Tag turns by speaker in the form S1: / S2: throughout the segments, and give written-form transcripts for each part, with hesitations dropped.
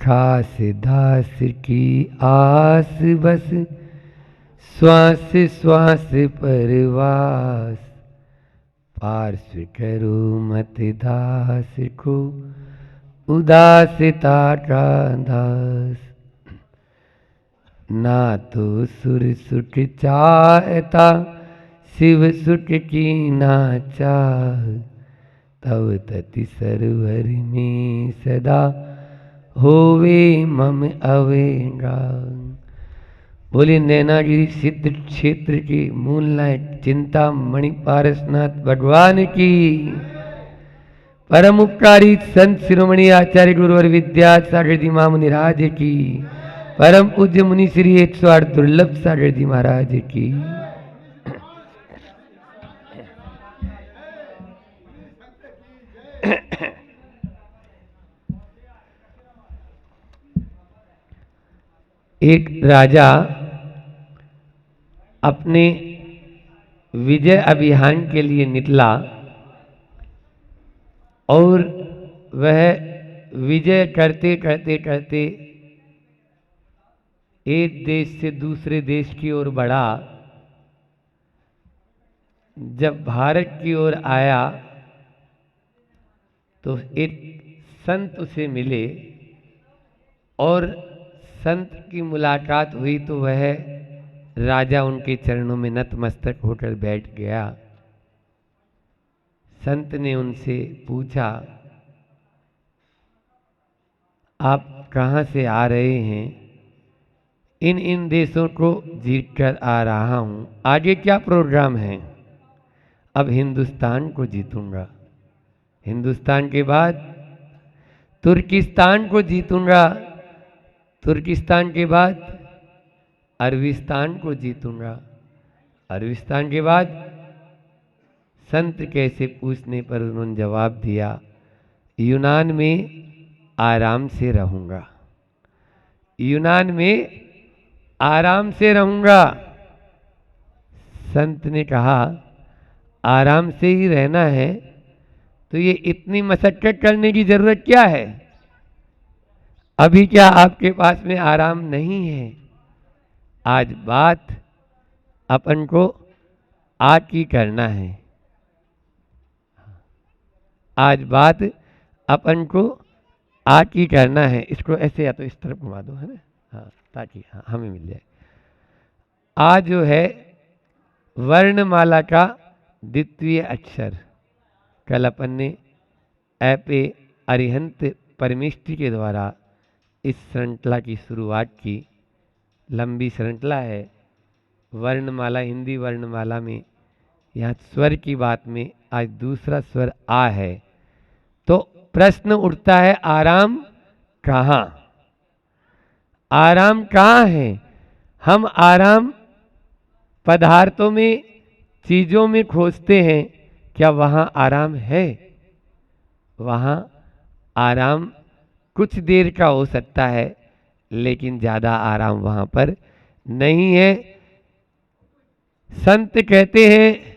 S1: खास दास की आस बस, श्वास श्वास परवास, पार्श्व करो मत दास को, उदासता का दास। ना तो सुर सुख चाहता, शिव सुख की ना चाह, तव तति सरवर में सदा, होवे मम अवेगा। बोले नैनागिरी सिद्ध क्षेत्र की मूलनायक चिंतामणि पारसनाथ भगवान की, परम उपकारी संत शिरोमणि आचार्य गुरुवर विद्यासागर जी महामुनि राज की, परम पूज्य मुनि श्री 108 दुर्लभ सागर जी महाराज की। एक राजा अपने विजय अभियान के लिए निकला और वह विजय करते करते करते एक देश से दूसरे देश की ओर बढ़ा। जब भारत की ओर आया तो एक संत उसे मिले और संत की मुलाकात हुई तो वह राजा उनके चरणों में नतमस्तक होकर बैठ गया। संत ने उनसे पूछा, आप कहाँ से आ रहे हैं? इन देशों को जीत कर आ रहा हूँ। आगे क्या प्रोग्राम है? अब हिंदुस्तान को जीतूंगा, हिंदुस्तान के बाद तुर्किस्तान को जीतूंगा, तुर्किस्तान के बाद अरबिस्तान को जीतूंगा, अरबिस्तान के बाद। संत कैसे पूछने पर उन्होंने जवाब दिया, यूनान में आराम से रहूंगा, यूनान में आराम से रहूंगा। संत ने कहा, आराम से ही रहना है तो ये इतनी मशक्कत करने की जरूरत क्या है? अभी क्या आपके पास में आराम नहीं है? आज बात अपन को आज की करना है, आज बात अपन को आज की करना है। इसको ऐसे या तो इस तरफ घुमा दो, है ना? हाँ, ताकि हाँ हमें मिल जाए। आज जो है वर्णमाला का द्वितीय अक्षर, कल अपन ने ऐपे अरिहंत परमेष्टि के द्वारा इस श्रृंखला की शुरुआत की। लंबी श्रृंखला है वर्णमाला, हिंदी वर्णमाला में यहाँ स्वर की बात में आज दूसरा स्वर आ है। तो प्रश्न उठता है, आराम कहाँ? आराम कहाँ है? हम आराम पदार्थों में, चीजों में खोजते हैं, क्या वहाँ आराम है? वहाँ आराम कुछ देर का हो सकता है, लेकिन ज्यादा आराम वहाँ पर नहीं है। संत कहते हैं,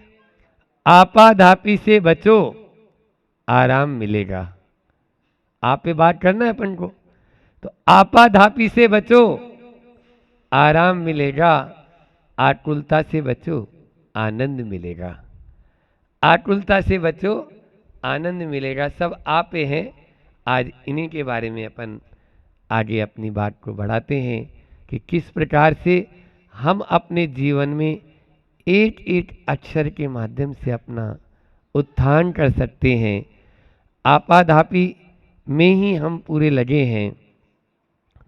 S1: आपाधापी से बचो, आराम मिलेगा। आप पे बात करना है अपन को, तो आपाधापी से बचो, आराम मिलेगा। आकुलता से बचो, आनंद मिलेगा। आकुलता से बचो, आनंद मिलेगा। सब आपे हैं। आज इन्हीं के बारे में अपन आगे अपनी बात को बढ़ाते हैं कि किस प्रकार से हम अपने जीवन में एक एक अक्षर के माध्यम से अपना उत्थान कर सकते हैं। आपाधापी में ही हम पूरे लगे हैं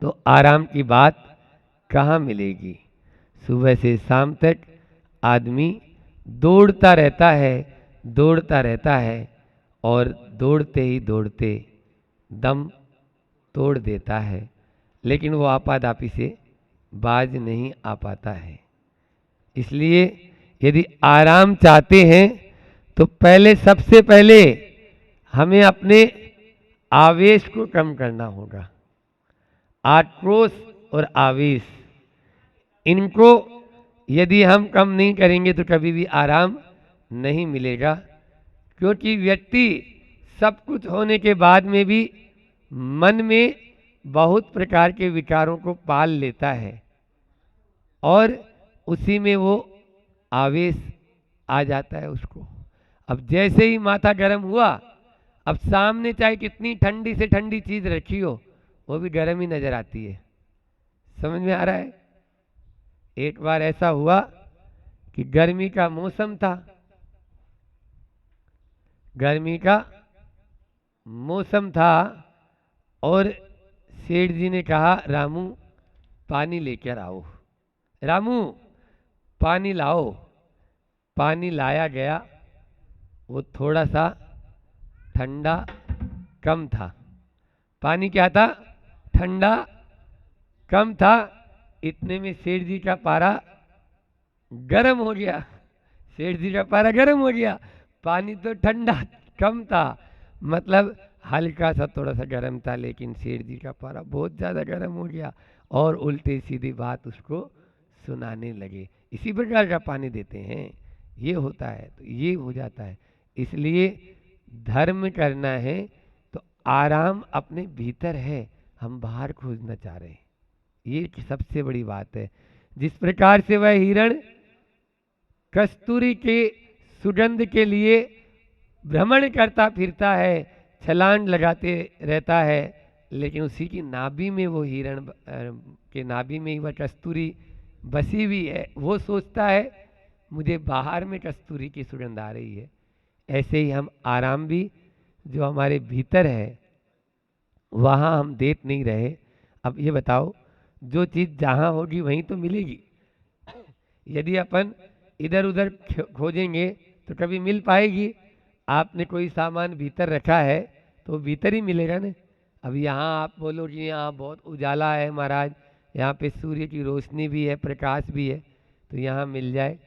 S1: तो आराम की बात कहाँ मिलेगी? सुबह से शाम तक आदमी दौड़ता रहता है, दौड़ता रहता है और दौड़ते ही दौड़ते दम तोड़ देता है, लेकिन वो आपाधापी से बाज नहीं आ पाता है। इसलिए यदि आराम चाहते हैं तो पहले, सबसे पहले हमें अपने आवेश को कम करना होगा। आक्रोश और आवेश, इनको यदि हम कम नहीं करेंगे तो कभी भी आराम नहीं मिलेगा। क्योंकि व्यक्ति सब कुछ होने के बाद में भी मन में बहुत प्रकार के विकारों को पाल लेता है और उसी में वो आवेश आ जाता है उसको। अब जैसे ही माथा गर्म हुआ, अब सामने चाहे कितनी ठंडी से ठंडी चीज रखी हो, वो भी गर्म ही नजर आती है। समझ में आ रहा है? एक बार ऐसा हुआ कि गर्मी का मौसम था, गर्मी का मौसम था, और सेठ जी ने कहा रामू पानी लेकर आओ, रामू पानी लाओ। पानी लाया गया, वो थोड़ा सा ठंडा कम था। पानी क्या था? ठंडा कम था। इतने में सेठ जी का पारा गर्म हो गया। सेठ जी का पारा गर्म हो गया। पानी तो ठंडा कम था, मतलब हल्का सा थोड़ा सा गर्म था, लेकिन सेठ जी का पारा बहुत ज़्यादा गर्म हो गया और उल्टी सीधी बात उसको सुनाने लगे। इसी प्रकार का पानी देते हैं, ये होता है तो ये हो जाता है। इसलिए धर्म करना है तो आराम अपने भीतर है, हम बाहर खोजना चाह रहे हैं, ये सबसे बड़ी बात है। जिस प्रकार से वह हिरण कस्तूरी के सुगंध के लिए भ्रमण करता फिरता है, छलांग लगाते रहता है, लेकिन उसी की नाभि में वो हिरण के नाभि में ही वह कस्तूरी बसी हुई है, वो सोचता है मुझे बाहर में कस्तूरी की सुगंध आ रही है। ऐसे ही हम आराम भी जो हमारे भीतर है वहाँ हम देख नहीं रहे। अब ये बताओ, जो चीज़ जहाँ होगी वहीं तो मिलेगी। यदि अपन इधर उधर खोजेंगे तो कभी मिल पाएगी? आपने कोई सामान भीतर रखा है तो भीतर ही मिलेगा ना। अब यहाँ आप बोलो कि यहाँ बहुत उजाला है महाराज, यहाँ पे सूर्य की रोशनी भी है, प्रकाश भी है, तो यहाँ मिल जाए,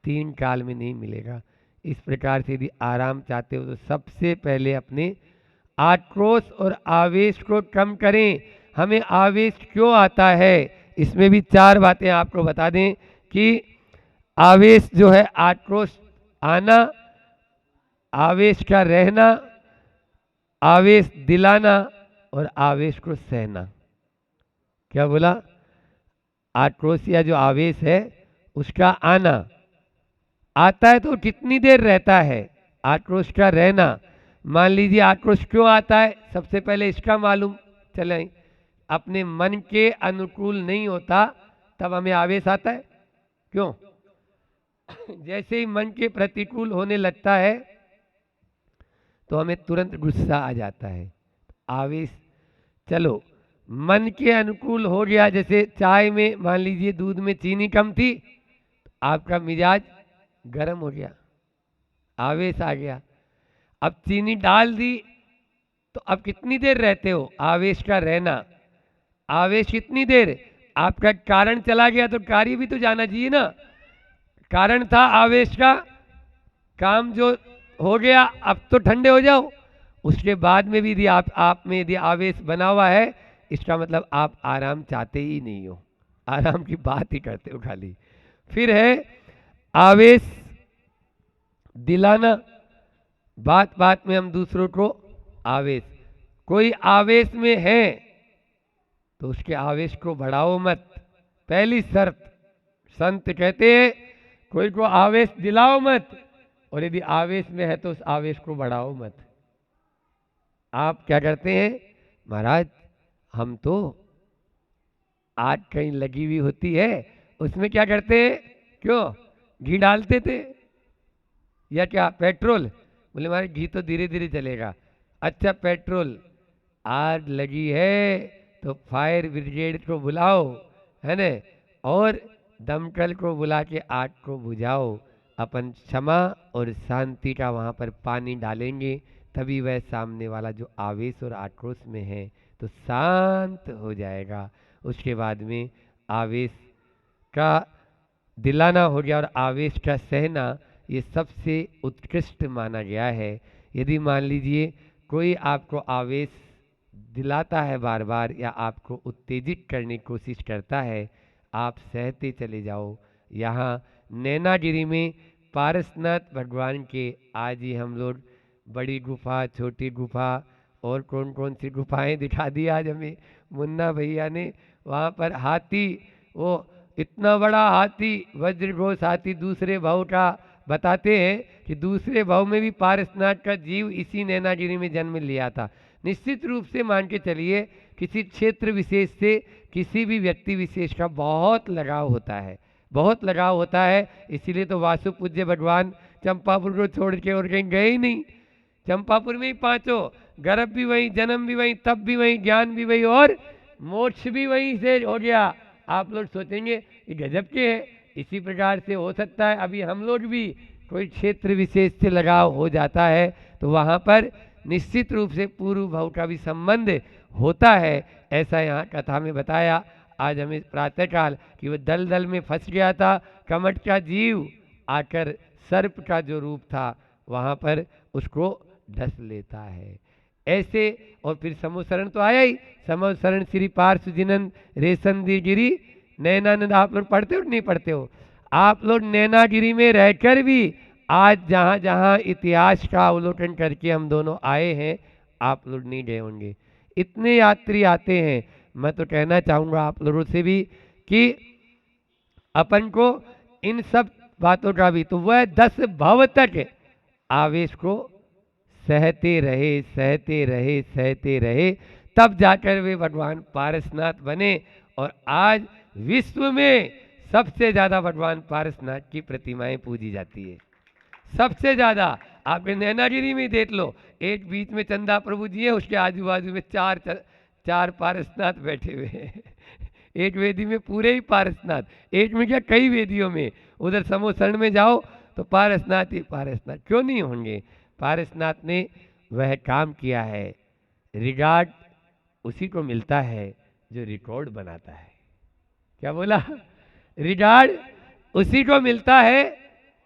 S1: 3 काल में नहीं मिलेगा। इस प्रकार से यदि आराम चाहते हो तो सबसे पहले अपने आक्रोश और आवेश को कम करें। हमें आवेश क्यों आता है, इसमें भी 4 बातें आपको बता दें कि आवेश जो है, आक्रोश आना, आवेश का रहना, आवेश दिलाना और आवेश को सहना। क्या बोला? आक्रोश या जो आवेश है उसका आना, आता है तो कितनी देर रहता है। आक्रोश का रहना, मान लीजिए आक्रोश क्यों आता है, सबसे पहले इसका मालूम चले। अपने मन के अनुकूल नहीं होता तब हमें आवेश आता है। क्यों? जैसे ही मन के प्रतिकूल होने लगता है तो हमें तुरंत गुस्सा आ जाता है। आवेश, चलो मन के अनुकूल हो गया, जैसे चाय में मान लीजिए दूध में चीनी कम थी, आपका मिजाज गर्म हो गया, आवेश आ गया। अब चीनी डाल दी तो अब कितनी देर रहते हो, आवेश का रहना। आवेश कितनी देर, आपका कारण चला गया तो कार्य भी तो जाना चाहिए ना। कारण था आवेश का, काम जो हो गया, अब तो ठंडे हो जाओ। उसके बाद में भी यदि आप में यदि आवेश बना हुआ है, इसका मतलब आप आराम चाहते ही नहीं हो, आराम की बात ही करते हो खाली। फिर है आवेश दिलाना, बात बात में हम दूसरों को आवेश, कोई आवेश में है तो उसके आवेश को बढ़ाओ मत, पहली शर्त। संत कहते हैं कोई को आवेश दिलाओ मत, और यदि आवेश में है तो उस आवेश को बढ़ाओ मत। आप क्या करते हैं महाराज, हम तो आग कहीं लगी हुई होती है, उसमें क्या करते हैं, क्यों घी डालते थे या क्या पेट्रोल, बोले हमारे घी तो धीरे धीरे चलेगा। अच्छा पेट्रोल, आग लगी है तो फायर ब्रिगेड को बुलाओ, है ना, और दमकल को बुला के आग को बुझाओ। अपन क्षमा और शांति का वहाँ पर पानी डालेंगे, तभी वह सामने वाला जो आवेश और आक्रोश में है तो शांत हो जाएगा। उसके बाद में आवेश का दिलाना हो गया और आवेश का सहना, ये सबसे उत्कृष्ट माना गया है। यदि मान लीजिए कोई आपको आवेश दिलाता है बार बार या आपको उत्तेजित करने की कोशिश करता है, आप सहते चले जाओ। यहाँ नैनागिरी में पारसनाथ भगवान के आज ही हम लोग बड़ी गुफा, छोटी गुफा और कौन कौन सी गुफाएं दिखा दी आज हमें, मुन्ना भैया ने वहाँ पर हाथी, वो इतना बड़ा हाथी वज्रघोष हाथी दूसरे भाव का बताते हैं कि दूसरे भाव में भी पारसनाथ का जीव इसी नैनागिरी में जन्म लिया था। निश्चित रूप से मान के चलिए किसी क्षेत्र विशेष से किसी भी व्यक्ति विशेष का बहुत लगाव होता है, बहुत लगाव होता है। इसीलिए तो वासु पूज्य भगवान चंपापुर को छोड़ के और कहीं गए ही नहीं। चंपापुर में ही पांचों, गर्भ भी वहीं, जन्म भी वहीं, तप भी वहीं, ज्ञान भी वहीं और मोक्ष भी वहीं से हो गया। आप लोग सोचेंगे ये गजब के है, इसी प्रकार से हो सकता है अभी हम लोग भी कोई क्षेत्र विशेष से लगाव हो जाता है तो वहाँ पर निश्चित रूप से पूर्व भाव का भी संबंध होता है। ऐसा यहाँ कथा में बताया। आज हमें प्रातःकाल कि वो दलदल में फंस गया था, कमट का जीव आकर सर्प का जो रूप था वहाँ पर उसको ढस लेता है। ऐसे और फिर समोसरण तो आया ही, समोसरण श्री पार्श्व जिनन रेशन दी गिरी नैनानंद। आप लोग पढ़ते हो नहीं पढ़ते हो? आप लोग नैनागिरी में रहकर भी आज जहाँ जहाँ इतिहास का अवलोकन करके हम दोनों आए हैं, आप लोग नहीं गए होंगे। इतने यात्री आते हैं। मैं तो कहना चाहूँगा आप लोगों से भी कि अपन को इन सब बातों का भी तो वह 10 भव तक आवेश को सहते रहे, सहते रहे, सहते रहे, तब जाकर वे भगवान पारसनाथ बने। और आज विश्व में सबसे ज़्यादा भगवान पारसनाथ की प्रतिमाएं पूजी जाती है, सबसे ज़्यादा। आप नैनागिरी में देख लो, एक बीच में चंदा प्रभु जी है, उसके आजू बाजू में चार पारसनाथ बैठे हुए हैं। एक वेदी में पूरे ही पारसनाथ, एक में क्या कई वेदियों में। उधर समोसरण में जाओ तो पारसनाथ ही पारसनाथ, क्यों नहीं होंगे? पारसनाथ ने वह काम किया है। रिगार्ड उसी को मिलता है जो रिकॉर्ड बनाता है। क्या बोला? रिगार्ड उसी को मिलता है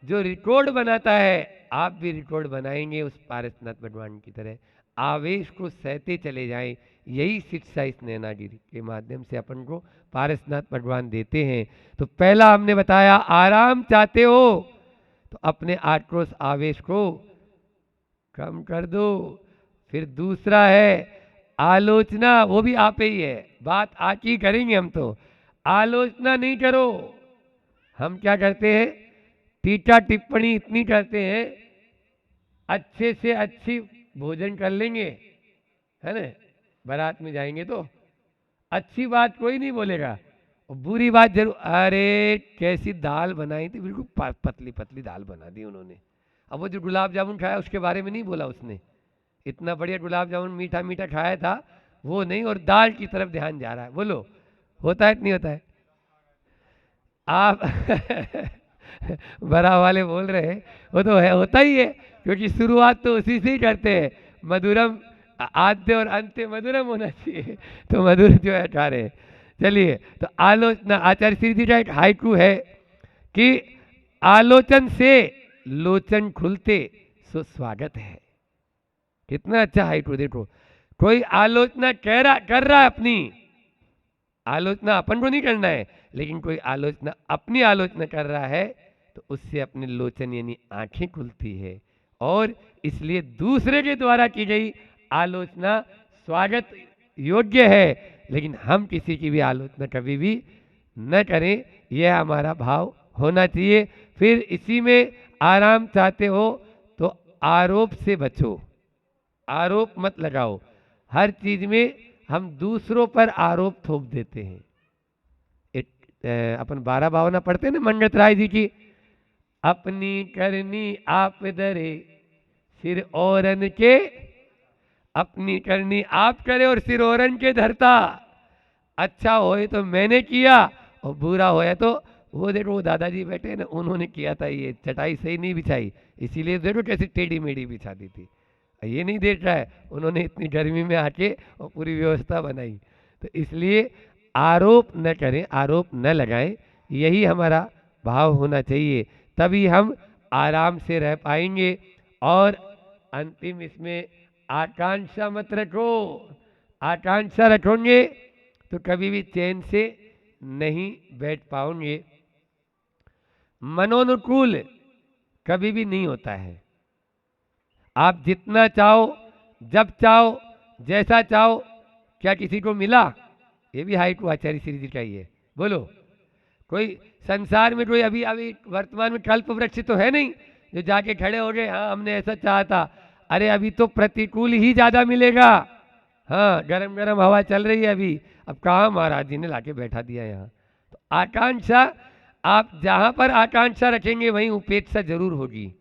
S1: जो रिकॉर्ड बनाता है। आप भी रिकॉर्ड बनाएंगे उस पारसनाथ भगवान की तरह, आवेश को सहते चले जाएं। यही शिक्षा इस नैनागिरी के माध्यम से अपन को पारसनाथ भगवान देते हैं। तो पहला हमने बताया आराम चाहते हो तो अपने आक्रोश आवेश को कम कर दो। फिर दूसरा है आलोचना, वो भी आप ही है, बात आज ही करेंगे हम। तो आलोचना नहीं करो। हम क्या करते हैं? टीका टिप्पणी इतनी करते हैं, अच्छे से अच्छी भोजन कर लेंगे, है ना, बारात में जाएंगे तो अच्छी बात कोई नहीं बोलेगा और बुरी बात जरूर। अरे कैसी दाल बनाई थी, बिल्कुल पतली पतली दाल बना दी उन्होंने। अब वो जो गुलाब जामुन खाया उसके बारे में नहीं बोला उसने, इतना बढ़िया गुलाब जामुन मीठा मीठा खाया था वो नहीं, और दाल की तरफ ध्यान जा रहा है। बोलो होता है कि नहीं होता है? आप बड़ा वाले बोल रहे हैं, वो तो है, होता ही है, क्योंकि शुरुआत तो उसी से ही करते हैं। मधुरम आद्य और अंत्य मधुरम होना चाहिए, तो मधुर जो है खा रहे हैं। चलिए, तो आलोचना, आचार्य श्री जी का एक हाइकू है कि आलोचन से लोचन खुलते सो स्वागत है। कितना अच्छा हाइकू देखो। कोई आलोचना कर रहा है अपनी, आलोचना अपन को नहीं करना है, लेकिन कोई आलोचना अपनी आलोचना कर रहा है तो उससे अपने लोचन यानी आंखें खुलती है। और इसलिए दूसरे के द्वारा की गई आलोचना स्वागत योग्य है, लेकिन हम किसी की भी आलोचना कभी भी न करें, यह हमारा भाव होना चाहिए। फिर इसी में आराम चाहते हो तो आरोप से बचो, आरोप मत लगाओ। हर चीज में हम दूसरों पर आरोप थोप देते हैं। एक अपन 12 भावना पढ़ते हैं ना मंगत राय जी की, अपनी करनी आप दरे सिर औरन के, अपनी करनी आप करे और सिर औरन के धरता। अच्छा होए तो मैंने किया और बुरा होया तो वो देखो, वो दादाजी बैठे ना, उन्होंने किया था, ये चटाई सही नहीं बिछाई, इसीलिए देखो कैसी टेढ़ी मेढ़ी बिछा दी थी। ये नहीं देख रहा है उन्होंने इतनी गर्मी में आके और पूरी व्यवस्था बनाई। तो इसलिए आरोप न करें, आरोप न लगाएं, यही हमारा भाव होना चाहिए, तभी हम आराम से रह पाएंगे। और अंतिम इसमें आकांक्षा मत रखो। आकांक्षा रखोगे तो कभी भी चैन से नहीं बैठ पाओगे। मनोनुकूल कभी भी नहीं होता है। आप जितना चाहो, जब चाहो, जैसा चाहो, क्या किसी को मिला? ये भी हाई टू आचार्य श्री जी का ही है। बोलो, कोई संसार में कोई अभी अभी वर्तमान में कल्प वृक्ष तो है नहीं जो जाके खड़े हो गए हाँ हमने ऐसा चाहा था। अरे अभी तो प्रतिकूल ही ज्यादा मिलेगा। हाँ, गरम गरम हवा चल रही है अभी, अब कहाँ महाराज जी ने लाके बैठा दिया यहाँ। तो आकांक्षा, आप जहाँ पर आकांक्षा रखेंगे वहीं उपेक्षा जरूर होगी।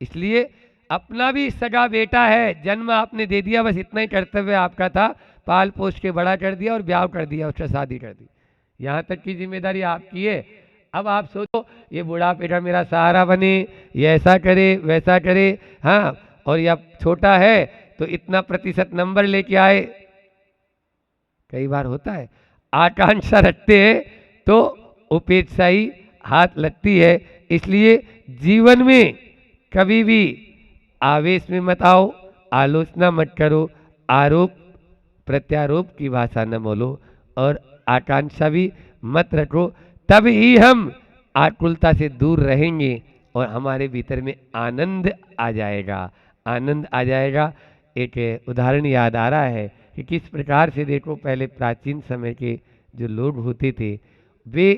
S1: इसलिए अपना भी सगा बेटा है, जन्म आपने दे दिया, बस इतना ही कर्तव्य आपका था, पाल पोष के बड़ा कर दिया और ब्याह कर दिया, उसका शादी कर दी, यहाँ तक की जिम्मेदारी आपकी है। अब आप सोचो ये बुढ़ापे का मेरा सहारा बने, ये ऐसा करे वैसा करे, हाँ, और ये अब छोटा है तो इतना प्रतिशत नंबर लेके आए। कई बार होता है आकांक्षा रखते हैं तो उपेक्षा ही हाथ लगती है। इसलिए जीवन में कभी भी आवेश में मत आओ, आलोचना मत करो, आरोप प्रत्यारोप की भाषा न बोलो और आकांक्षा भी मत रखो, तब ही हम आकुलता से दूर रहेंगे और हमारे भीतर में आनंद आ जाएगा, आनंद आ जाएगा। एक उदाहरण याद आ रहा है कि किस प्रकार से देखो, पहले प्राचीन समय के जो लोग होते थे वे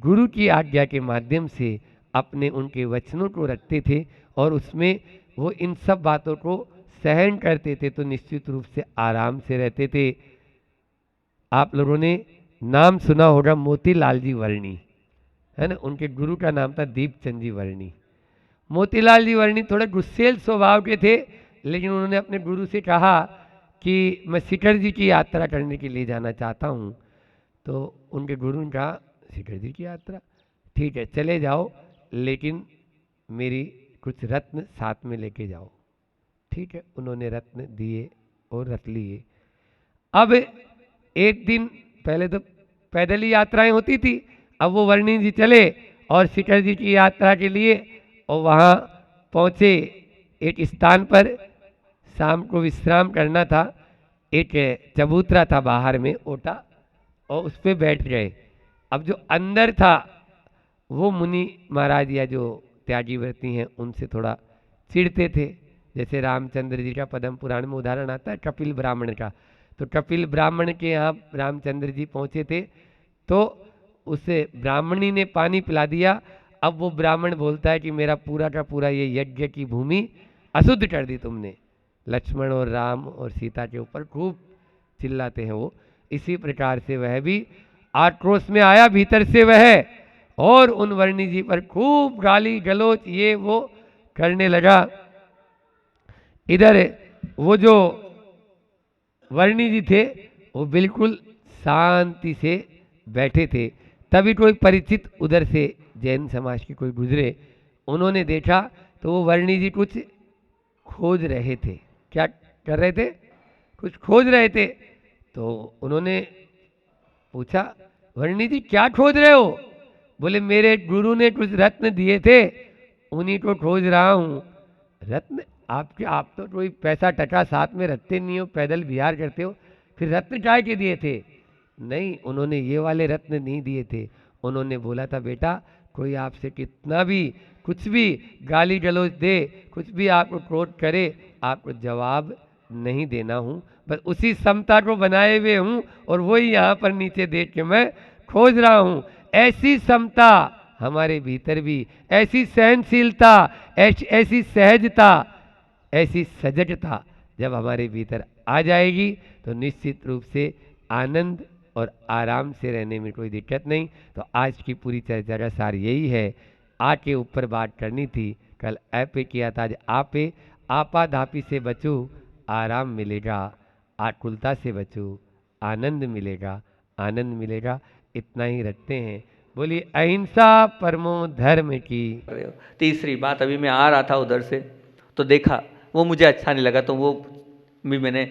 S1: गुरु की आज्ञा के माध्यम से अपने उनके वचनों को रखते थे और उसमें वो इन सब बातों को सहन करते थे, तो निश्चित रूप से आराम से रहते थे। आप लोगों ने नाम सुना होगा मोतीलाल जी वर्णी, है ना, उनके गुरु का नाम था दीपचंद जी वर्णी। मोतीलाल जी वर्णी थोड़े गुस्सेल स्वभाव के थे, लेकिन उन्होंने अपने गुरु से कहा कि मैं शिखर जी की यात्रा करने के लिए जाना चाहता हूँ। तो उनके गुरु ने कहा शिखर जी की यात्रा, ठीक है चले जाओ, लेकिन मेरी कुछ रत्न साथ में लेके जाओ। ठीक है, उन्होंने रत्न दिए और रख लिए। अब एक दिन पहले तो पैदल ही यात्राएं होती थी, अब वो वर्णी जी चले और शिखर जी की यात्रा के लिए, और वहाँ पहुँचे एक स्थान पर, शाम को विश्राम करना था, एक चबूतरा था बाहर में ओटा, और उस पर बैठ गए। अब जो अंदर था वो मुनि महाराज या जो त्यागी व्रती हैं उनसे थोड़ा चिढ़ते थे। जैसे रामचंद्र जी का पद्म पुराण में उदाहरण आता है कपिल ब्राह्मण का, तो कपिल ब्राह्मण के यहाँ रामचंद्र जी पहुँचे थे, तो उसे ब्राह्मणी ने पानी पिला दिया। अब वो ब्राह्मण बोलता है कि मेरा पूरा का पूरा ये यज्ञ की भूमि अशुद्ध कर दी तुमने। लक्ष्मण और राम और सीता के ऊपर खूब चिल्लाते हैं वो। इसी प्रकार से वह भी आक्रोश में आया भीतर से वह, और उन वर्णी जी पर खूब गाली गलोच ये वो करने लगा। इधर वो जो वर्णी जी थे वो बिल्कुल शांति से बैठे थे। तभी कोई परिचित उधर से जैन समाज के कोई गुजरे, उन्होंने देखा तो वो वर्णी जी कुछ खोज रहे थे। क्या कर रहे थे? कुछ खोज रहे थे। तो उन्होंने पूछा वर्णी जी क्या खोज रहे हो? बोले मेरे गुरु ने कुछ रत्न दिए थे, उन्हीं को खोज रहा हूँ। रत्न? आपके आप तो कोई पैसा टका साथ में रखते नहीं हो, पैदल विहार करते हो, फिर रत्न काय के दिए थे? नहीं, उन्होंने ये वाले रत्न नहीं दिए थे। उन्होंने बोला था बेटा कोई आपसे कितना भी कुछ भी गाली गलौज दे, कुछ भी आपको क्रोध करे, आपको जवाब नहीं देना हूँ, बस उसी समता को बनाए हुए हूँ और वही यहाँ पर नीचे देख के मैं खोज रहा हूँ। ऐसी समता हमारे भीतर भी, ऐसी सहनशीलता, ऐसी सहजता, ऐसी सजगता जब हमारे भीतर आ जाएगी तो निश्चित रूप से आनंद और आराम से रहने में कोई दिक्कत नहीं। तो आज की पूरी चर्चा का सार यही है। आ के ऊपर बात करनी थी, कल ऐ पे किया था, आज आ पे। आपाधापी से बचो आराम मिलेगा, आकुलता से बचो आनंद मिलेगा, आनंद मिलेगा। इतना ही रखते हैं। बोलिए अहिंसा परमो धर्म की।
S2: तीसरी बात, अभी मैं आ रहा था उधर से तो देखा, वो मुझे अच्छा नहीं लगा तो वो भी मैंने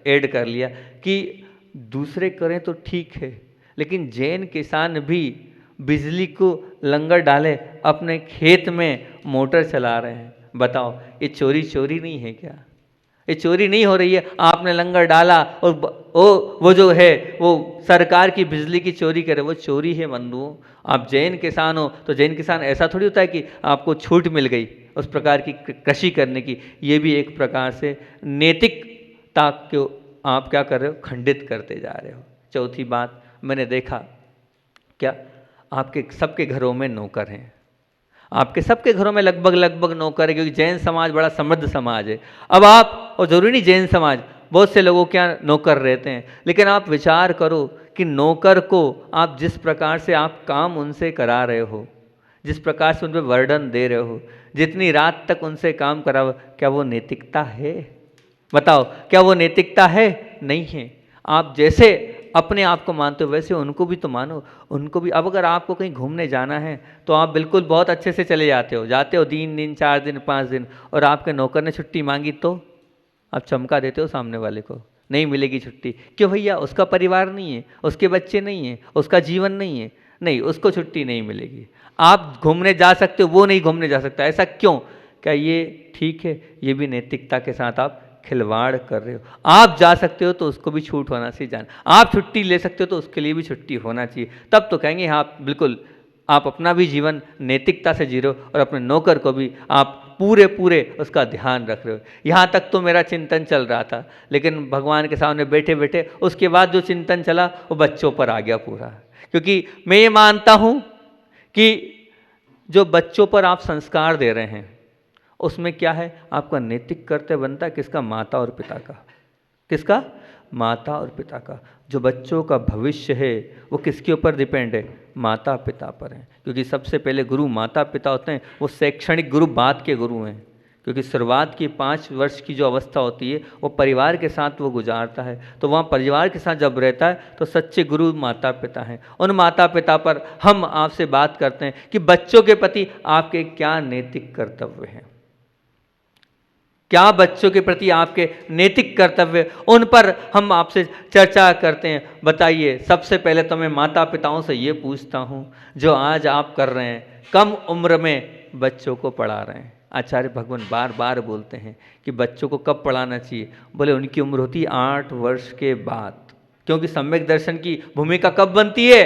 S2: ऐड कर लिया कि दूसरे करें तो ठीक है, लेकिन जैन किसान भी बिजली को लंगर डाले अपने खेत में मोटर चला रहे हैं। बताओ ये चोरी चोरी नहीं है क्या? ये चोरी नहीं हो रही है? आपने लंगर डाला और वो जो है वो सरकार की बिजली की चोरी करे, वो चोरी है बंधुओं। आप जैन किसान हो तो जैन किसान ऐसा थोड़ी होता है कि आपको छूट मिल गई उस प्रकार की कृषि करने की। ये भी एक प्रकार से नैतिकता को आप क्या कर रहे हो? खंडित करते जा रहे हो। चौथी बात, मैंने देखा क्या आपके सबके घरों में नौकर हैं, आपके सबके घरों में लगभग लगभग नौकर है, क्योंकि जैन समाज बड़ा समृद्ध समाज है। अब आप, और जरूरी नहीं जैन समाज, बहुत से लोगों के यहाँ नौकर रहते हैं, लेकिन आप विचार करो कि नौकर को आप जिस प्रकार से आप काम उनसे करा रहे हो, जिस प्रकार से उन पर वर्डन दे रहे हो, जितनी रात तक उनसे काम करा, क्या वो नैतिकता है? बताओ, क्या वो नैतिकता है? नहीं है। आप जैसे अपने आप को मानते हो वैसे उनको भी तो मानो, उनको भी। अब अगर आपको कहीं घूमने जाना है तो आप बिल्कुल बहुत अच्छे से चले जाते हो 3 दिन 4 दिन 5 दिन, और आपके नौकर ने छुट्टी मांगी तो आप चमका देते हो सामने वाले को, नहीं मिलेगी छुट्टी। क्यों भैया? उसका परिवार नहीं है, उसके बच्चे नहीं हैं, उसका जीवन नहीं है, नहीं, उसको छुट्टी नहीं मिलेगी। आप घूमने जा सकते हो, वो नहीं घूमने जा सकता, ऐसा क्यों? क्या ये ठीक है? ये भी नैतिकता के साथ आप खिलवाड़ कर रहे हो। आप जा सकते हो तो उसको भी छूट होना चाहिए जाना, आप छुट्टी ले सकते हो तो उसके लिए भी छुट्टी होना चाहिए, तब तो कहेंगे हाँ बिल्कुल आप अपना भी जीवन नैतिकता से जी रहे हो और अपने नौकर को भी आप पूरे पूरे उसका ध्यान रख रहे हो। यहाँ तक तो मेरा चिंतन चल रहा था, लेकिन भगवान के सामने बैठे बैठे उसके बाद जो चिंतन चला वो बच्चों पर आ गया पूरा। क्योंकि मैं ये मानता हूँ कि जो बच्चों पर आप संस्कार दे रहे हैं उसमें क्या है, आपका नैतिक कर्तव्य बनता है किसका? माता और पिता का। किसका? माता और पिता का। जो बच्चों का भविष्य है वो किसके ऊपर डिपेंड है? माता पिता पर है, क्योंकि सबसे पहले गुरु माता पिता होते हैं। वो शैक्षणिक गुरु बाद के गुरु हैं, क्योंकि शुरुआत की 5 वर्ष की जो अवस्था होती है वो परिवार के साथ वो गुजारता है, तो वहाँ परिवार के साथ जब रहता है तो सच्चे गुरु माता पिता हैं। उन माता पिता पर हम आपसे बात करते हैं कि बच्चों के प्रति आपके क्या नैतिक कर्तव्य हैं, क्या बच्चों के प्रति आपके नैतिक कर्तव्य, उन पर हम आपसे चर्चा करते हैं। बताइए, सबसे पहले तो मैं माता पिताओं से ये पूछता हूँ, जो आज आप कर रहे हैं, कम उम्र में बच्चों को पढ़ा रहे हैं। आचार्य भगवान बार बार बोलते हैं कि बच्चों को कब पढ़ाना चाहिए? बोले उनकी उम्र होती है 8 वर्ष के बाद, क्योंकि सम्यक दर्शन की भूमिका कब बनती है?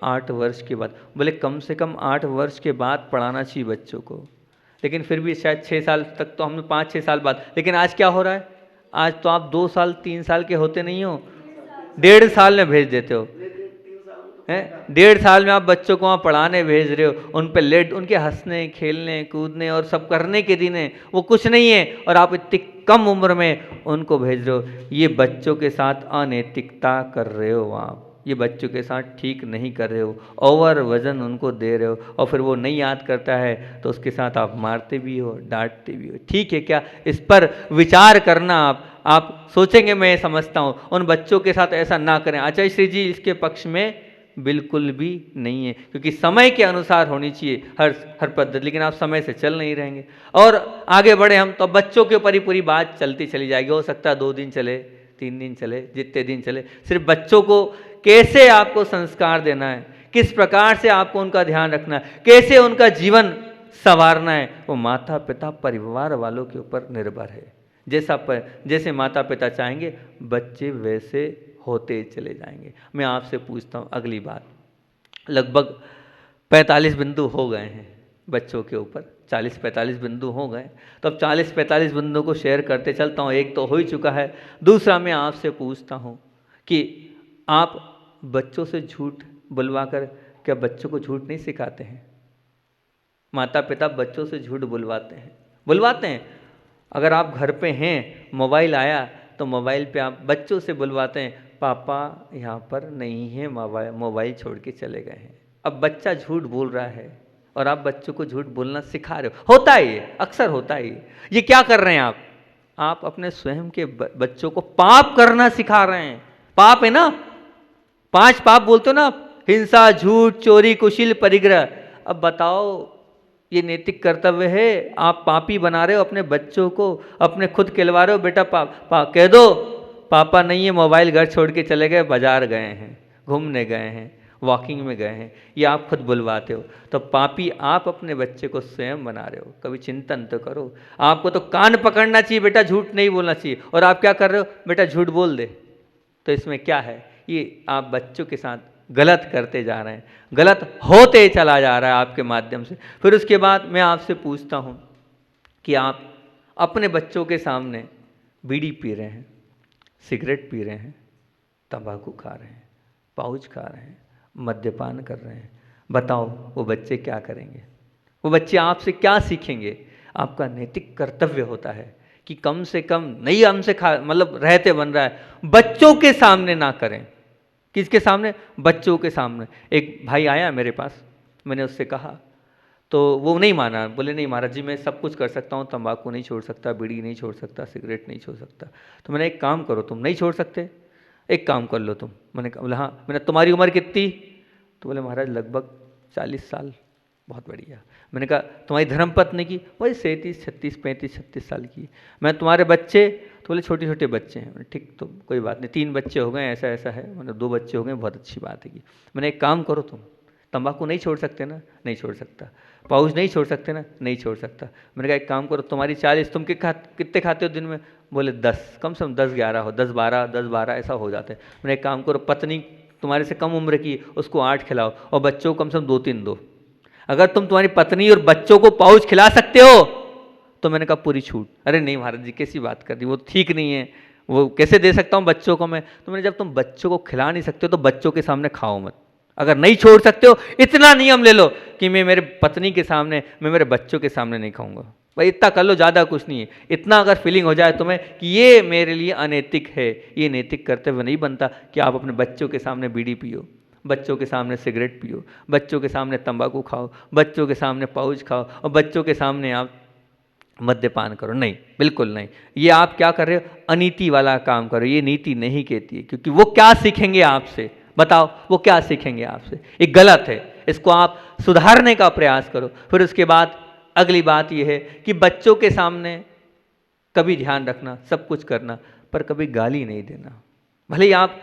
S2: 8 वर्ष के बाद। बोले कम से कम 8 वर्ष के बाद पढ़ाना चाहिए बच्चों को, लेकिन फिर भी शायद 6 साल तक तो हमने 5-6 साल बाद। लेकिन आज क्या हो रहा है? आज तो आप 2 साल 3 साल के होते नहीं हो, 1.5 साल में भेज देते हो हैं। 1.5 साल में आप बच्चों को वहाँ पढ़ाने भेज रहे हो, उन पर लेट, उनके हंसने खेलने कूदने और सब करने के दिन है, वो कुछ नहीं है, और आप इतनी कम उम्र में उनको भेज रहे हो। ये बच्चों के साथ अनैतिकता कर रहे हो आप, ये बच्चों के साथ ठीक नहीं कर रहे हो, ओवर वजन उनको दे रहे हो, और फिर वो नहीं याद करता है तो उसके साथ आप मारते भी हो, डांटते भी हो। ठीक है क्या? इस पर विचार करना आप सोचेंगे, मैं समझता हूँ। उन बच्चों के साथ ऐसा ना करें। आचार्य श्री जी इसके पक्ष में बिल्कुल भी नहीं है, क्योंकि समय के अनुसार होनी चाहिए हर पद्धति, लेकिन आप समय से चल नहीं रहेंगे और आगे बढ़े हम तो बच्चों के ऊपर ही पूरी बात चलती चली जाएगी। हो सकता है 2 दिन चले, 3 दिन चले, जितने दिन चले, सिर्फ बच्चों को कैसे आपको संस्कार देना है, किस प्रकार से आपको उनका ध्यान रखना है, कैसे उनका जीवन संवारना है, वो माता पिता परिवार वालों के ऊपर निर्भर है। जैसे माता पिता चाहेंगे बच्चे वैसे होते चले जाएंगे। मैं आपसे पूछता हूँ अगली बात, लगभग 45 बिंदु हो गए हैं बच्चों के ऊपर, 40-45 बिंदु हो गए, तो अब 40-45 बिंदु को शेयर करते चलता हूँ। एक तो हो ही चुका है, दूसरा मैं आपसे पूछता हूँ कि आप बच्चों से झूठ बुलवाकर क्या बच्चों को झूठ नहीं सिखाते हैं? माता पिता बच्चों से झूठ बुलवाते हैं। अगर आप घर पे हैं, मोबाइल आया तो मोबाइल पे आप बच्चों से बुलवाते हैं, पापा यहाँ पर नहीं है, मोबाइल छोड़ के चले गए हैं। अब बच्चा झूठ बोल रहा है और आप बच्चों को झूठ बोलना सिखा रहे हो। होता है, ये अक्सर होता है। ये क्या कर रहे हैं आप अपने स्वयं के बच्चों को पाप करना सिखा रहे हैं। पाप है ना, 5 पाप बोलते हो ना आप, हिंसा, झूठ, चोरी, कुशील, परिग्रह। अब बताओ, ये नैतिक कर्तव्य है? आप पापी बना रहे हो अपने बच्चों को, अपने खुद खिलवा रहे हो। बेटा कह दो पापा नहीं है, मोबाइल घर छोड़ के चले गए, बाजार गए हैं, घूमने गए हैं, वॉकिंग में गए हैं, ये आप खुद बुलवाते हो। तो पापी आप अपने बच्चे को स्वयं बना रहे हो। कभी चिंतन तो करो। आपको तो कान पकड़ना चाहिए, बेटा झूठ नहीं बोलना चाहिए, और आप क्या कर रहे हो? बेटा झूठ बोल दे। तो इसमें क्या है? ये आप बच्चों के साथ गलत करते जा रहे हैं, गलत होते चला जा रहा है आपके माध्यम से। फिर उसके बाद मैं आपसे पूछता हूँ कि आप अपने बच्चों के सामने बीड़ी पी रहे हैं, सिगरेट पी रहे हैं, तंबाकू खा रहे हैं, पाउच खा रहे हैं, मद्यपान कर रहे हैं, बताओ वो बच्चे क्या करेंगे? वो बच्चे आपसे क्या सीखेंगे? आपका नैतिक कर्तव्य होता है कि कम से कम नहीं हमसे खा मतलब रहते बन रहा है, बच्चों के सामने ना करें। किसके सामने? बच्चों के सामने। एक भाई आया मेरे पास, मैंने उससे कहा तो वो नहीं माना, बोले नहीं महाराज जी मैं सब कुछ कर सकता हूँ, तंबाकू नहीं छोड़ सकता, बीड़ी नहीं छोड़ सकता, सिगरेट नहीं छोड़ सकता। तो मैंने एक काम करो, तुम नहीं छोड़ सकते, एक काम कर लो तुम। मैंने कहा, बोले हाँ। मैंने तुम्हारी उम्र कितनी? तो बोले महाराज लगभग 40 साल। बहुत बढ़िया। मैंने कहा तुम्हारी धर्मपत्नी की? वही 37, 36, 35, 36 साल की। मैं तुम्हारे बच्चे? तो बोले छोटे छोटे बच्चे हैं। मैंने ठीक, तो कोई बात नहीं, 3 बच्चे हो गए, ऐसा ऐसा है, मतलब 2 बच्चे हो गए, बहुत अच्छी बात है कि। मैंने एक काम करो, तुम तंबाकू नहीं छोड़ सकते ना? नहीं छोड़ सकता। पाउच नहीं छोड़ सकते ना? नहीं छोड़ सकता। मैंने कहा एक काम करो, तुम्हारी 40, तुम कितने खाते हो दिन में? बोले 10, कम से कम 10-11 हो, 10-12 ऐसा हो जाते हैं। मैंने एक काम करो, पत्नी तुम्हारे से कम उम्र की, उसको 8 खिलाओ और बच्चों को कम से कम 2-3 दो। अगर तुम तुम्हारी पत्नी और बच्चों को पाउच खिला सकते हो तो मैंने कहा पूरी छूट। अरे नहीं महाराज जी कैसी बात कर दी, वो ठीक नहीं है, वो कैसे दे सकता हूँ बच्चों को मैं? तो मैंने, जब तुम बच्चों को खिला नहीं सकते हो तो बच्चों के सामने खाओ मत। अगर नहीं छोड़ सकते हो, इतना नियम ले लो कि मैं मेरे पत्नी के सामने, मैं मेरे बच्चों के सामने नहीं खाऊंगा। भाई इतना कर लो, ज़्यादा कुछ नहीं है। इतना अगर फीलिंग हो जाए तुम्हें कि ये मेरे लिए अनैतिक है, ये नैतिक कर्तव्य नहीं बनता कि आप अपने बच्चों के सामने बीड़ी पियो, बच्चों के सामने सिगरेट पियो, बच्चों के सामने तंबाकू खाओ, बच्चों के सामने पाउच खाओ और बच्चों के सामने आप मद्यपान करो। नहीं, बिल्कुल नहीं। ये आप क्या कर रहे हो? अनीति वाला काम करो। ये नीति नहीं कहती है, क्योंकि वो क्या सीखेंगे आपसे? बताओ वो क्या सीखेंगे आपसे? ये गलत है, इसको आप सुधारने का प्रयास करो। फिर उसके बाद अगली बात यह है कि बच्चों के सामने कभी ध्यान रखना, सब कुछ करना, पर कभी गाली नहीं देना। भले ही आप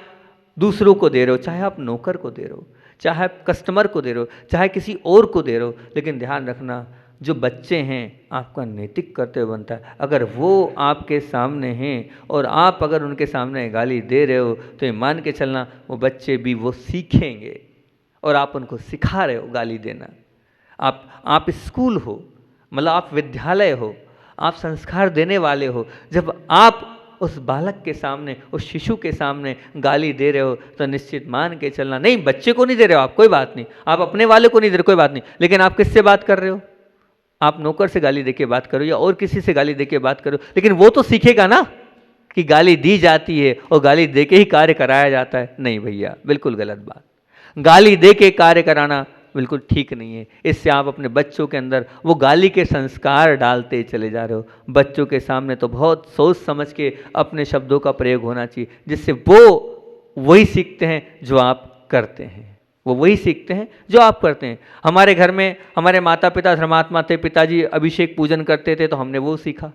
S2: दूसरों को दे रहे हो, चाहे आप नौकर को दे रहे हो, चाहे आप कस्टमर को दे रहे हो, चाहे किसी और को दे रहे हो, लेकिन ध्यान रखना जो बच्चे हैं आपका नैतिक कर्तव्य बनता है। अगर वो आपके सामने हैं और आप अगर उनके सामने गाली दे रहे हो तो ये मान के चलना वो बच्चे भी वो सीखेंगे और आप उनको सिखा रहे हो गाली देना। आप स्कूल हो, मतलब आप विद्यालय हो, आप संस्कार देने वाले हो। जब आप उस बालक के सामने, उस शिशु के सामने गाली दे रहे हो तो निश्चित मान के चलना, नहीं बच्चे को नहीं दे रहे हो आप, कोई बात नहीं, आप अपने वाले को नहीं दे रहे, कोई बात नहीं, लेकिन आप किससे बात कर रहे हो? आप नौकर से गाली देके बात करो या और किसी से गाली देके बात करो, लेकिन वो तो सीखेगा ना कि गाली दी जाती है और गाली देके ही कार्य कराया जाता है। नहीं भैया, बिल्कुल गलत बात। गाली देके कार्य कराना बिल्कुल ठीक नहीं है। इससे आप अपने बच्चों के अंदर वो गाली के संस्कार डालते चले जा रहे हो। बच्चों के सामने तो बहुत सोच समझ के अपने शब्दों का प्रयोग होना चाहिए, जिससे वो वही सीखते हैं जो आप करते हैं, वो वही सीखते हैं जो आप करते हैं। हमारे घर में हमारे माता पिता धर्मात्मा थे, पिताजी अभिषेक पूजन करते थे तो हमने वो सीखा,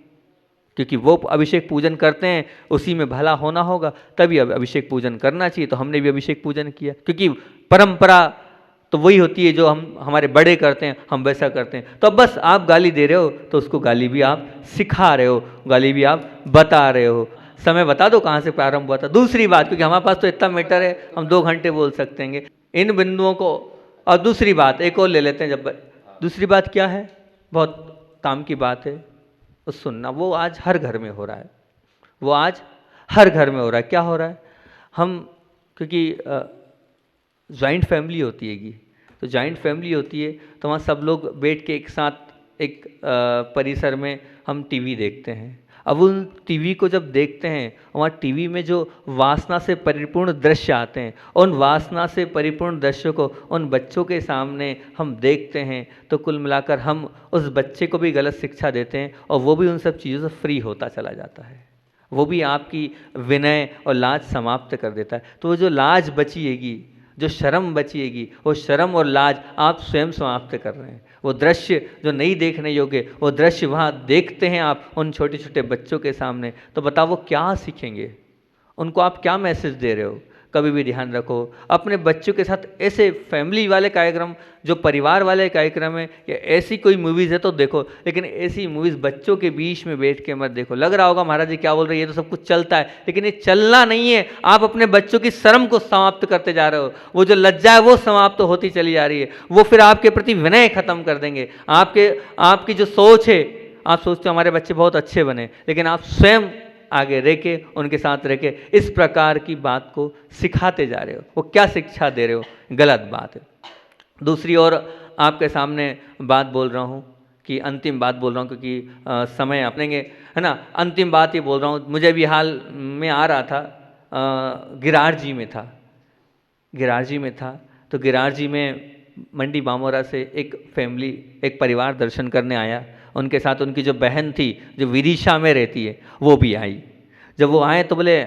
S2: क्योंकि वो अभिषेक पूजन करते हैं, उसी में भला होना होगा, तभी अब अभिषेक पूजन करना चाहिए, तो हमने भी अभिषेक पूजन किया। क्योंकि परंपरा तो वही होती है जो हम हमारे बड़े करते हैं, हम वैसा करते हैं। तो अब बस आप गाली दे रहे हो तो उसको गाली भी आप सिखा रहे हो, गाली भी आप बता रहे हो। समय बता दो कहाँ से प्रारंभ हुआ था। दूसरी बात, क्योंकि हमारे पास तो इतना मैटर है, हम 2 घंटे बोल सकते हैं इन बिंदुओं को। और दूसरी बात एक और ले लेते हैं। जब दूसरी बात क्या है, बहुत काम की बात है, वो सुनना। वो आज हर घर में हो रहा है, वो आज हर घर में हो रहा है। क्या हो रहा है? हम क्योंकि जॉइंट फैमिली होती हैगी, तो जॉइंट फैमिली होती है तो वहाँ सब लोग बैठ के एक साथ एक परिसर में हम टीवी देखते हैं। अब उन टीवी को जब देखते हैं, वहाँ टीवी में जो वासना से परिपूर्ण दृश्य आते हैं, उन वासना से परिपूर्ण दृश्यों को उन बच्चों के सामने हम देखते हैं, तो कुल मिलाकर हम उस बच्चे को भी गलत शिक्षा देते हैं और वो भी उन सब चीज़ों से फ्री होता चला जाता है। वो भी आपकी विनय और लाज समाप्त कर देता है। तो वो जो लाज बचिएगी, जो शर्म बचिएगी, वो शर्म और लाज आप स्वयं समाप्त कर रहे हैं। वो दृश्य जो नहीं देखने योग्य, वो दृश्य वहाँ देखते हैं आप उन छोटे छोटे बच्चों के सामने, तो बताओ वो क्या सीखेंगे? उनको आप क्या मैसेज दे रहे हो? कभी भी ध्यान रखो, अपने बच्चों के साथ ऐसे फैमिली वाले कार्यक्रम, जो परिवार वाले कार्यक्रम है, या ऐसी कोई मूवीज़ है तो देखो, लेकिन ऐसी मूवीज़ बच्चों के बीच में बैठ के मत देखो। लग रहा होगा महाराज जी क्या बोल रहे हैं, ये तो सब कुछ चलता है, लेकिन ये चलना नहीं है। आप अपने बच्चों की शर्म को समाप्त करते जा रहे हो। वो जो लज्जा है वो समाप्त होती चली जा रही है। वो फिर आपके प्रति विनय खत्म कर देंगे। आपकी जो सोच है, आप सोचते हो हमारे बच्चे बहुत अच्छे बने, लेकिन आप स्वयं आगे रह के उनके साथ रह के इस प्रकार की बात को सिखाते जा रहे हो। वो क्या शिक्षा दे रहे हो, गलत बात है। दूसरी ओर आपके सामने बात बोल रहा हूँ कि अंतिम बात बोल रहा हूँ, क्योंकि समय अपनेंगे, है ना। अंतिम बात ये बोल रहा हूँ, मुझे भी हाल में आ रहा था, गिरारजी में था, तो गिरारजी में मंडी बामोरा से एक फैमिली, एक परिवार दर्शन करने आया। उनके साथ उनकी जो बहन थी जो विदिशा में रहती है वो भी आई। जब वो आए तो बोले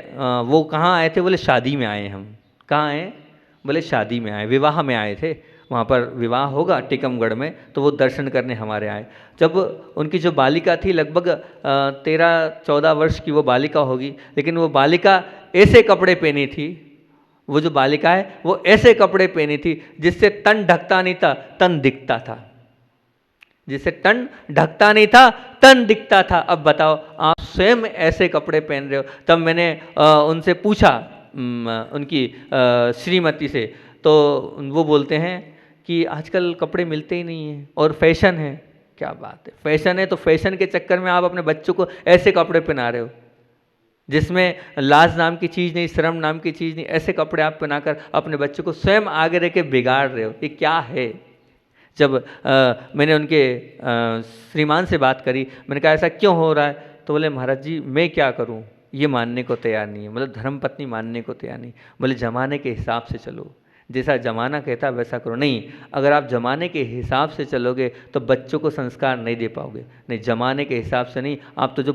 S2: वो कहाँ आए थे, बोले शादी में आए हम। कहाँ आए, बोले शादी में आए, विवाह में आए थे, वहाँ पर विवाह होगा टिकमगढ़ में, तो वो दर्शन करने हमारे आए। जब उनकी जो बालिका थी लगभग 13-14 वर्ष की वो बालिका होगी, लेकिन वो बालिका ऐसे कपड़े पहनी थी, वो जो बालिका है वो ऐसे कपड़े पहनी थी जिससे तन ढकता नहीं था, तन दिखता था, जिससे तन ढकता नहीं था, तन दिखता था। अब बताओ आप स्वयं ऐसे कपड़े पहन रहे हो। तब मैंने उनसे पूछा, उनकी श्रीमती से, तो वो बोलते हैं कि आजकल कपड़े मिलते ही नहीं हैं और फैशन है। क्या बात है, फैशन है तो फैशन के चक्कर में आप अपने बच्चों को ऐसे कपड़े पहना रहे हो जिसमें लाज नाम की चीज़ नहीं, शर्म नाम की चीज़ नहीं। ऐसे कपड़े आप पहनाकर अपने बच्चों को स्वयं आगे रह के बिगाड़ रहे हो, ये क्या है। जब मैंने उनके श्रीमान से बात करी, मैंने कहा ऐसा क्यों हो रहा है, तो बोले महाराज जी मैं क्या करूं, ये मानने को तैयार नहीं है, मतलब धर्मपत्नी मानने को तैयार नहीं। बोले जमाने के हिसाब से चलो, जैसा जमाना कहता है वैसा करो। नहीं, अगर आप जमाने के हिसाब से चलोगे तो बच्चों को संस्कार नहीं दे पाओगे। नहीं, जमाने के हिसाब से नहीं, आप तो जो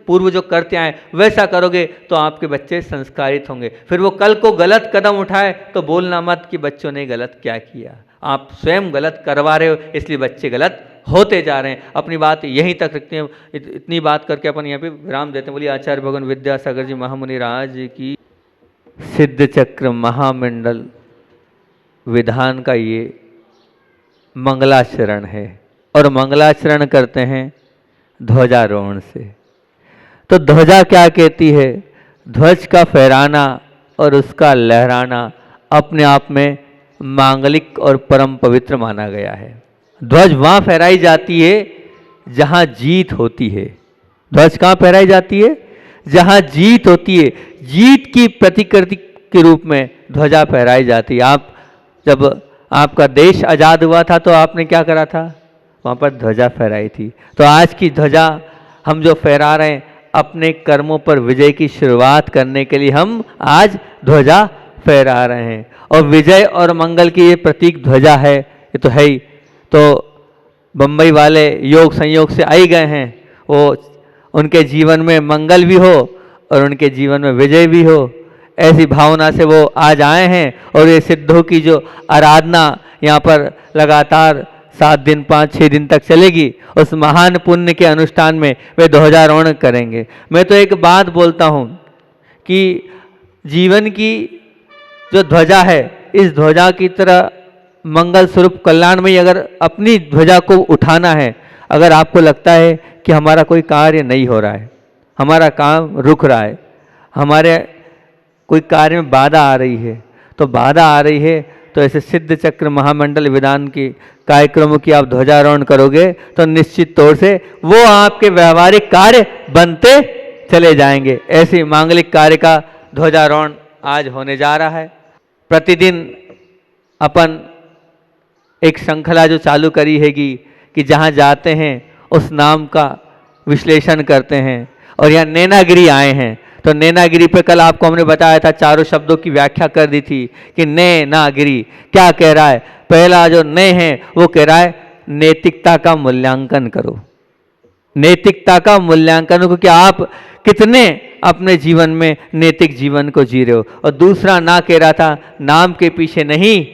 S2: पूर्व जो करते आए वैसा करोगे तो आपके बच्चे संस्कारित होंगे। फिर वो कल को गलत कदम उठाए तो बोलना मत कि बच्चों ने गलत क्या किया। आप स्वयं गलत करवा रहे हो, इसलिए बच्चे गलत होते जा रहे हैं। अपनी बात यहीं तक रखते हैं, इतनी बात करके अपन यहाँ पे विराम देते हैं। बोलिए आचार्य भगवान विद्यासागर जी महामुनि राज की सिद्ध चक्र महामंडल विधान का ये मंगलाचरण है, और मंगलाचरण करते हैं ध्वजारोहण से। तो ध्वजा क्या कहती है, ध्वज का फहराना और उसका लहराना अपने आप में मांगलिक और परम पवित्र माना गया है। ध्वज वहाँ फहराई जाती है जहाँ जीत होती है। ध्वज कहाँ फहराई जाती है, जहाँ जीत होती है। जीत की प्रतिकृति के रूप में ध्वजा फहराई जाती है। आप जब आपका देश आज़ाद हुआ था तो आपने क्या करा था, वहाँ पर ध्वजा फहराई थी। तो आज की ध्वजा हम जो फहरा रहे हैं, अपने कर्मों पर विजय की शुरुआत करने के लिए हम आज ध्वजा फहरा रहे हैं। और विजय और मंगल की ये प्रतीक ध्वजा है, ये तो है ही। तो बम्बई वाले योग संयोग से आई गए हैं, वो उनके जीवन में मंगल भी हो और उनके जीवन में विजय भी हो, ऐसी भावना से वो आज आए हैं। और ये सिद्धों की जो आराधना यहाँ पर लगातार 7 दिन 5-6 दिन तक चलेगी, उस महान पुण्य के अनुष्ठान में वे ध्वजारोहण करेंगे। मैं तो एक बात बोलता हूँ कि जीवन की जो ध्वजा है, इस ध्वजा की तरह मंगल स्वरूप कल्याणमयी अगर अपनी ध्वजा को उठाना है, अगर आपको लगता है कि हमारा कोई कार्य नहीं हो रहा है, हमारा काम रुक रहा है, हमारे कोई कार्य में बाधा आ रही है, तो बाधा आ रही है तो ऐसे सिद्ध चक्र महामंडल विधान की कार्यक्रमों की आप ध्वजारोहण करोगे तो निश्चित तौर से वो आपके व्यवहारिक कार्य बनते चले जाएंगे। ऐसे मांगलिक कार्य का ध्वजारोहण आज होने जा रहा है। प्रतिदिन अपन एक श्रृंखला जो चालू करी हैगी कि जहाँ जाते हैं उस नाम का विश्लेषण करते हैं। और यहाँ नैनागिरी आए हैं, तो नैनागिरी पे कल आपको हमने बताया था, चारों शब्दों की व्याख्या कर दी थी कि नैनागिरी क्या कह रहा है। पहला जो नय है वो कह रहा है नैतिकता का मूल्यांकन करो, नैतिकता का मूल्यांकन करो कि आप कितने अपने जीवन में नैतिक जीवन को जी रहे हो। और दूसरा ना कह रहा था नाम के पीछे नहीं,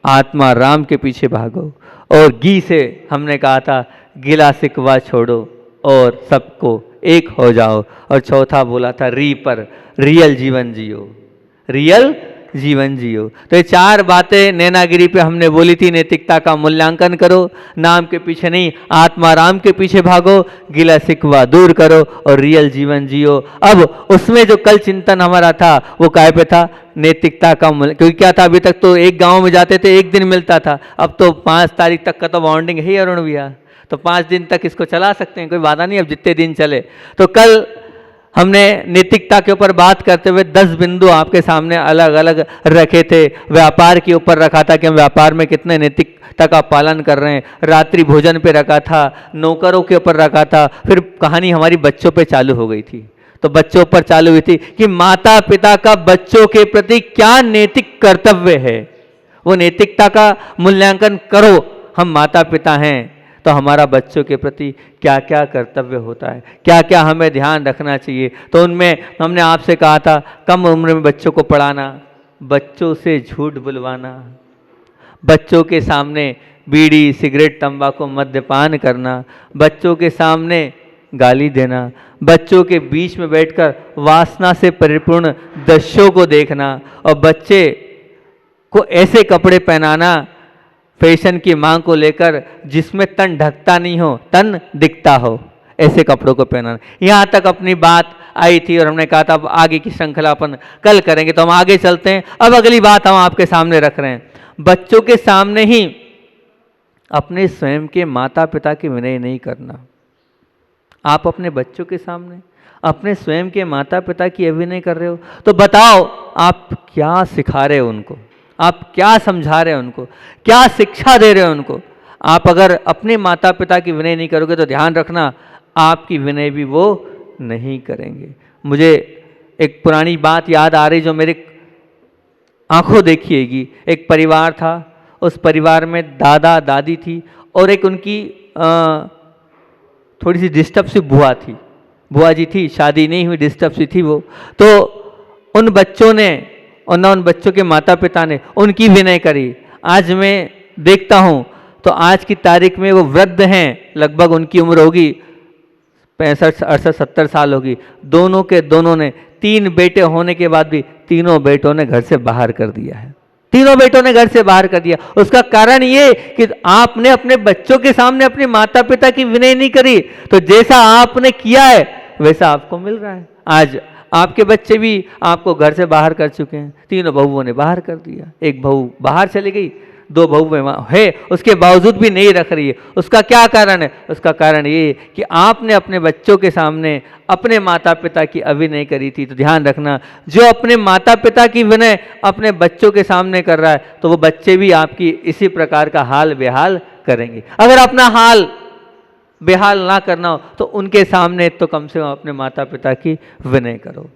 S2: आत्मा राम के पीछे भागो। और गी से हमने कहा था गिला शिकवा छोड़ो और सबको एक हो जाओ। और चौथा बोला था री पर, रियल जीवन जियो, रियल जीवन जियो। तो ये 4 बातें नैनागिरी पे हमने बोली थी। नैतिकता का मूल्यांकन करो, नाम के पीछे नहीं आत्मा राम के पीछे भागो, गिला शिकवा दूर करो और रियल जीवन जियो। अब उसमें जो कल चिंतन हमारा था वो काय पे था, नैतिकता का मूल्य। क्योंकि क्या था, अभी तक तो एक गांव में जाते थे 1 दिन मिलता था, अब तो 5 तारीख तक का तो बाउंडिंग है अरुण भैया, तो 5 दिन तक इसको चला सकते हैं, कोई बाधा नहीं, अब जितने दिन चले। तो कल हमने नैतिकता के ऊपर बात करते हुए 10 बिंदु आपके सामने अलग अलग रखे थे। व्यापार के ऊपर रखा था कि हम व्यापार में कितने नैतिकता का पालन कर रहे हैं, रात्रि भोजन पे रखा था, नौकरों के ऊपर रखा था, फिर कहानी हमारी बच्चों पे चालू हो गई थी। तो बच्चों पर चालू हुई थी कि माता पिता का बच्चों के प्रति क्या नैतिक कर्तव्य है, वो नैतिकता का मूल्यांकन करो। हम माता पिता हैं तो हमारा बच्चों के प्रति क्या क्या कर्तव्य होता है, क्या क्या हमें ध्यान रखना चाहिए। तो उनमें हमने आपसे कहा था कम उम्र में बच्चों को पढ़ाना, बच्चों से झूठ बुलवाना, बच्चों के सामने बीड़ी सिगरेट तंबाकू मद्यपान करना, बच्चों के सामने गाली देना, बच्चों के बीच में बैठकर वासना से परिपूर्ण दृश्यों को देखना, और बच्चे को ऐसे कपड़े पहनाना फैशन की मांग को लेकर जिसमें तन ढकता नहीं हो, तन दिखता हो, ऐसे कपड़ों को पहनाना। यहाँ तक अपनी बात आई थी और हमने कहा था अब आगे की श्रृंखला अपन कल करेंगे, तो हम आगे चलते हैं। अब अगली बात हम आपके सामने रख रहे हैं, बच्चों के सामने ही अपने स्वयं के माता पिता की विनय नहीं करना। आप अपने बच्चों के सामने अपने स्वयं के माता पिता की अभिनय कर रहे हो, तो बताओ आप क्या सिखा रहे हो उनको, आप क्या समझा रहे हो उनको, क्या शिक्षा दे रहे हो उनको। आप अगर अपने माता पिता की विनय नहीं करोगे तो ध्यान रखना आपकी विनय भी वो नहीं करेंगे। मुझे एक पुरानी बात याद आ रही जो मेरे आंखों देखिएगी। एक परिवार था, उस परिवार में दादा दादी थी और एक उनकी थोड़ी सी डिस्टर्ब सी बुआ थी, बुआ जी थी, शादी नहीं हुई, डिस्टर्ब सी थी वो। तो उन बच्चों ने और ना उन बच्चों के माता पिता ने उनकी विनय करी। आज मैं देखता हूँ तो आज की तारीख में वो वृद्ध हैं, लगभग उनकी उम्र होगी 65 68 70 साल होगी। दोनों के दोनों ने 3 बेटे होने के बाद भी तीनों बेटों ने घर से बाहर कर दिया है, तीनों बेटों ने घर से बाहर कर दिया। उसका कारण ये कि आपने अपने बच्चों के सामने अपने माता पिता की विनय नहीं करी, तो जैसा आपने किया है वैसा आपको मिल रहा है। आज आपके बच्चे भी आपको घर से बाहर कर चुके हैं, तीनों बहुओं ने बाहर कर दिया। एक बहू बाहर चली गई, 2 बहुएं है, उसके बावजूद भी नहीं रख रही है। उसका क्या कारण है? उसका कारण ये कि आपने अपने बच्चों के सामने अपने माता पिता की अभिनय करी थी। तो ध्यान रखना, जो अपने माता पिता की विनय अपने बच्चों के सामने कर रहा है तो वो बच्चे भी आपकी इसी प्रकार का हाल बेहाल करेंगे। अगर अपना हाल बेहाल ना करना हो तो उनके सामने तो कम से कम अपने माता पिता की विनय करो।